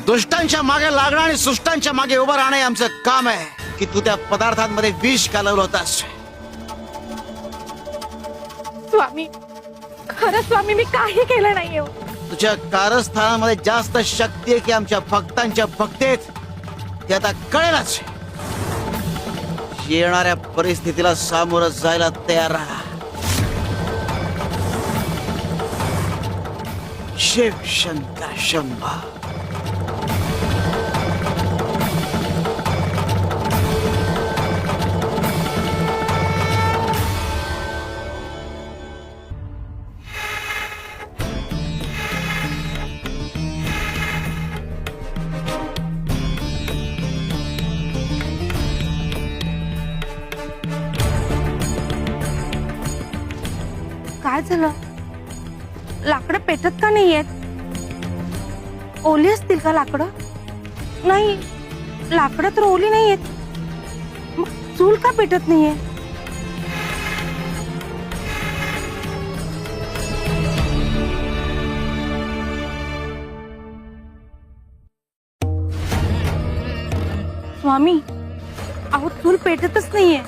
दुष्टांच्या मागे लागणं आणि सुष्टांच्या मागे उभं राहणं हे आमचं काम आहे. की तू त्या पदार्थांमध्ये विष कालवलं होतास. स्वामी, खरं स्वामी, मी काही केलं नाहीये. तुझ्या कारस्थानामध्ये जास्त शक्ती आहे की आमच्या भक्तांच्या भक्तेत ते आता कळेलच. येणाऱ्या परिस्थितीला सामोरं जायला तयार राहा. शिव शंकर शंभा. काय झालं? लाकडं पेटत का नाहीयेत? ओली असतील का लाकडं? नाही, लाकडं तर ओली नाहीयेत. मग चूल का पेटत नाहीये? स्वामी, अहो चूल पेटतच नाहीये.